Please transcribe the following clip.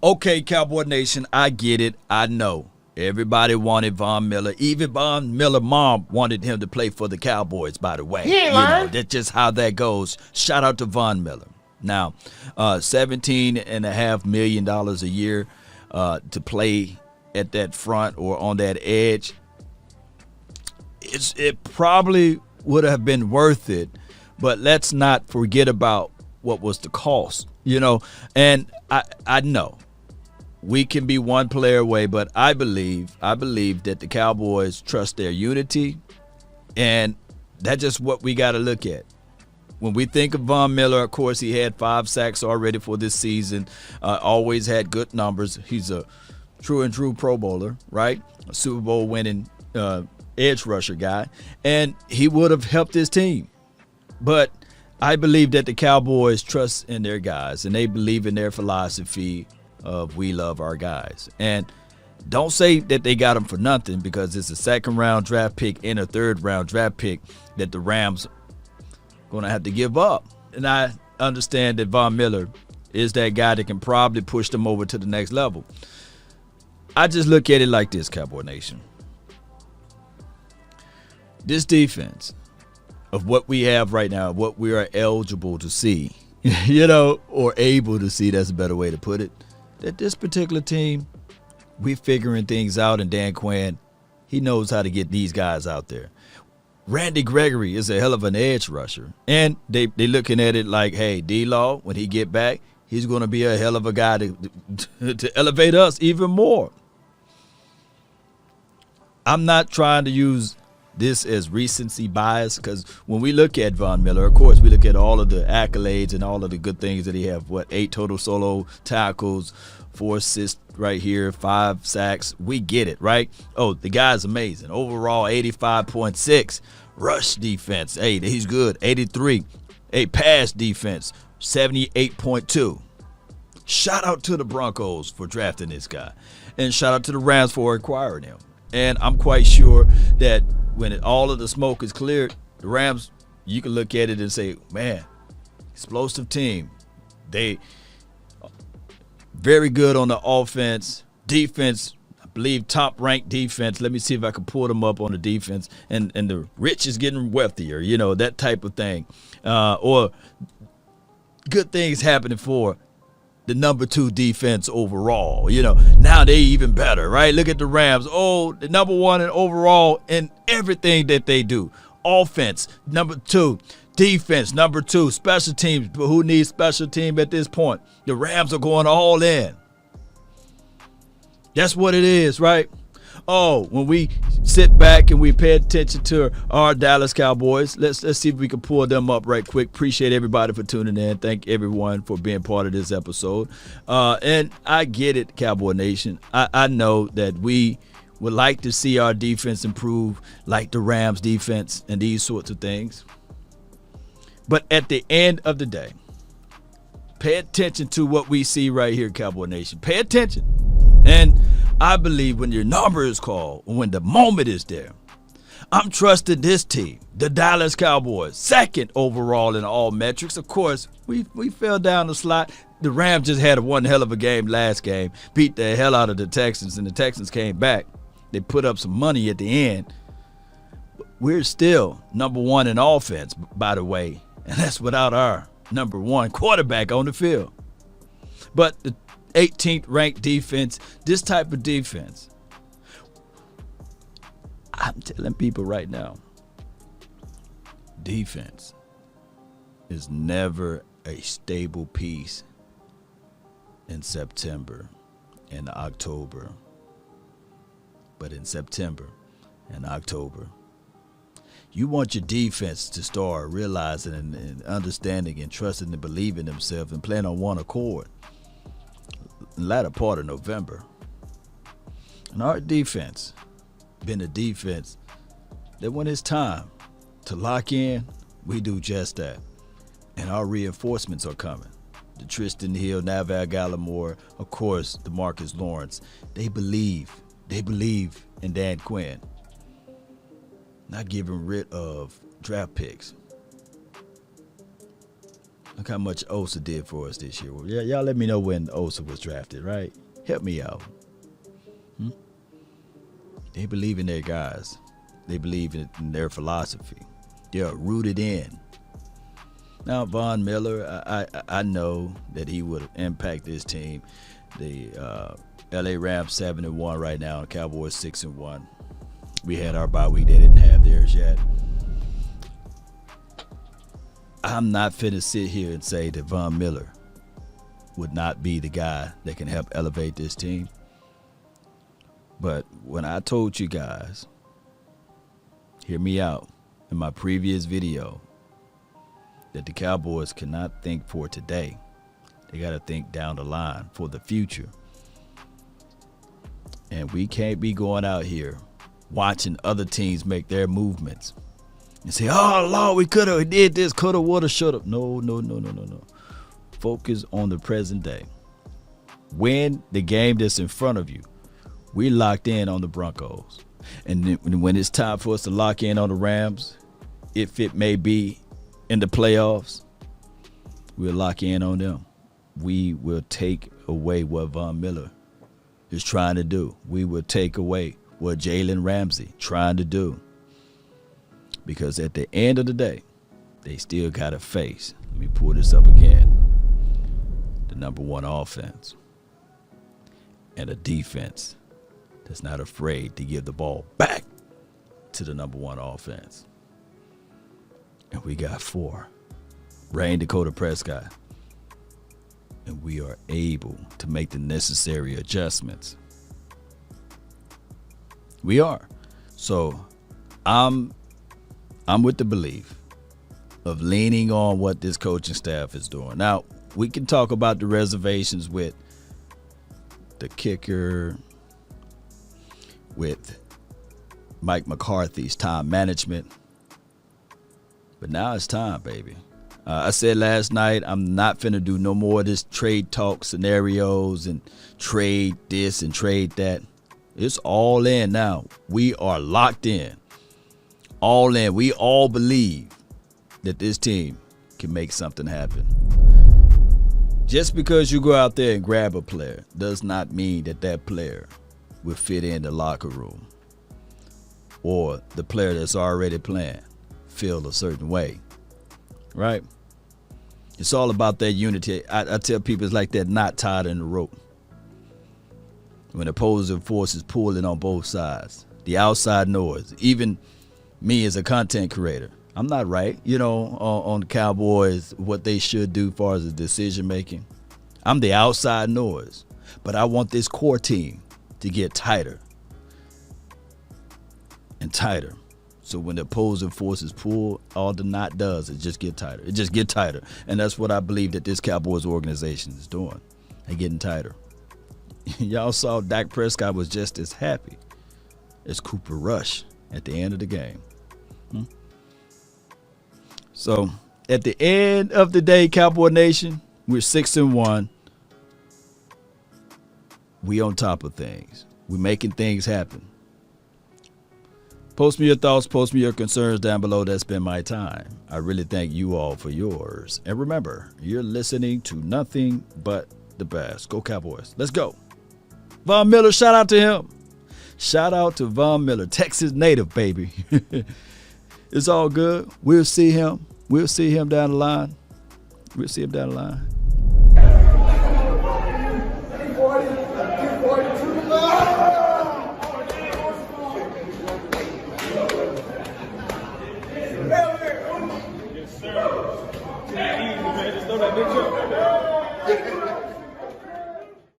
Okay, Cowboy Nation, I get it. I know. Everybody wanted Von Miller. Even Von Miller mom wanted him to play for the Cowboys, by the way. He ain't lying. That's just how that goes. Shout out to Von Miller. Now, $17.5 million a year to play at that front or on that edge. It probably would have been worth it, but let's not forget about what was the cost, And I know we can be one player away, but I believe that the Cowboys trust their unity, and that's just what we got to look at. When we think of Von Miller, of course, he had 5 sacks already for this season, always had good numbers. He's a true Pro Bowler, right? A Super Bowl winning edge rusher guy, and he would have helped his team. But I believe that the Cowboys trust in their guys, and they believe in their philosophy of we love our guys. And don't say that they got them for nothing, because it's a second-round draft pick and a third-round draft pick that the Rams going to have to give up. And I understand that Von Miller is that guy that can probably push them over to the next level. I just look at it like this, Cowboy Nation. This defense of what we have right now, what we are eligible to see, or able to see, that's a better way to put it, that this particular team, we figuring things out, and Dan Quinn, he knows how to get these guys out there. Randy Gregory is a hell of an edge rusher, and they looking at it like, hey, D-Law, when he get back, he's going to be a hell of a guy to elevate us even more. I'm not trying to use this as recency bias, because when we look at Von Miller, of course, we look at all of the accolades and all of the good things that he have. 8 total solo tackles, 4 assists right here, 5 sacks. We get it, right? Oh, the guy's amazing. Overall, 85.6. Rush defense, hey, he's good. 83. Pass defense, 78.2. Shout out to the Broncos for drafting this guy, and shout out to the Rams for acquiring him. And I'm quite sure that when all of the smoke is cleared, the Rams, you can look at it and say, man, explosive team. They very good on the offense. Defense, I believe top-ranked defense. Let me see if I can pull them up on the defense. And the rich is getting wealthier, that type of thing. Or good things happening for the number 2 defense overall. Now they even better, right? Look at the Rams. Oh, the number 1 in overall in everything that they do. Offense, number 2. Defense, number 2. Special teams, but who needs special team at this point? The Rams are going all in. That's what it is, right? Oh, when we sit back and we pay attention to our Dallas Cowboys, let's see if we can pull them up right quick. Appreciate everybody for tuning in. Thank everyone for being part of this episode. And I get it, Cowboy Nation. I know that we would like to see our defense improve like the Rams defense and these sorts of things. But at the end of the day, pay attention to what we see right here, Cowboy Nation. Pay attention. And I believe when your number is called, when the moment is there, I'm trusting this team, the Dallas Cowboys, 2nd overall in all metrics. Of course, we fell down the slot. The Rams just had one hell of a game last game, beat the hell out of the Texans, and the Texans came back. They put up some money at the end. We're still number 1 in offense, by the way, and that's without our number 1 quarterback on the field. But the 18th ranked defense, this type of defense, I'm telling people right now, defense is never a stable piece in September and October. But in September and October, you want your defense to start realizing and understanding and trusting and believing themselves and playing on one accord in the latter part of November. And our defense been a defense that when it's time to lock in, we do just that. And our reinforcements are coming. The Tristan Hill, Navale Gallimore, of course, the Marcus Lawrence. They believe in Dan Quinn. Not getting rid of draft picks. Look how much Osa did for us this year. Well, yeah, y'all let me know when Osa was drafted, right? Help me out. They believe in their guys. They believe in their philosophy. They're rooted in. Now, Von Miller, I know that he would impact this team. The LA Rams 7-1 right now, and Cowboys 6-1. We had our bye week. They didn't have theirs yet. I'm not finna sit here and say that Von Miller would not be the guy that can help elevate this team. But when I told you guys, hear me out, in my previous video, that the Cowboys cannot think for today. They got to think down the line for the future. And we can't be going out here watching other teams make their movements and say, oh, Lord, we could have did this, could have, would have, should have. No. Focus on the present day. Win the game that's in front of you. We locked in on the Broncos. And then when it's time for us to lock in on the Rams, if it may be in the playoffs, we'll lock in on them. We will take away what Von Miller is trying to do. We will take away what Jalen Ramsey trying to do. Because at the end of the day, they still got to face, let me pull this up again, the number one offense and a defense that's not afraid to give the ball back to the number one offense. And we got 4. Rain Dakota Prescott. And we are able to make the necessary adjustments. We are. So I'm with the belief of leaning on what this coaching staff is doing. Now, we can talk about the reservations with the kicker, with Mike McCarthy's time management. But now it's time, baby. I said last night, I'm not finna do no more of this trade talk scenarios and trade this and trade that. It's all in now. We are locked in. All in. We all believe that this team can make something happen. Just because you go out there and grab a player does not mean that that player will fit in the locker room or the player that's already playing feel a certain way, right? It's all about that unity. I tell people it's like that knot tied in the rope. When opposing forces pulling on both sides, the outside noise, even me as a content creator, I'm not right, on the Cowboys, what they should do as far as the decision making. I'm the outside noise, but I want this core team to get tighter and tighter. So when the opposing forces pull, all the knot does is just get tighter. It just get tighter. And that's what I believe that this Cowboys organization is doing. They're getting tighter. Y'all saw Dak Prescott was just as happy as Cooper Rush at the end of the game. So at the end of the day, Cowboy Nation, we're 6-1. We on top of things. We're making things happen. Post me your thoughts, post me your concerns down below. That's been my time. I really thank you all for yours. And remember, you're listening to nothing but the best. Go Cowboys. Let's go. Von Miller, shout out to him. Shout out to Von Miller, Texas native, baby. It's all good. We'll see him. We'll see him down the line. We'll see him down the line. Yes, sir. Take it easy, man. Just throw that bitch up.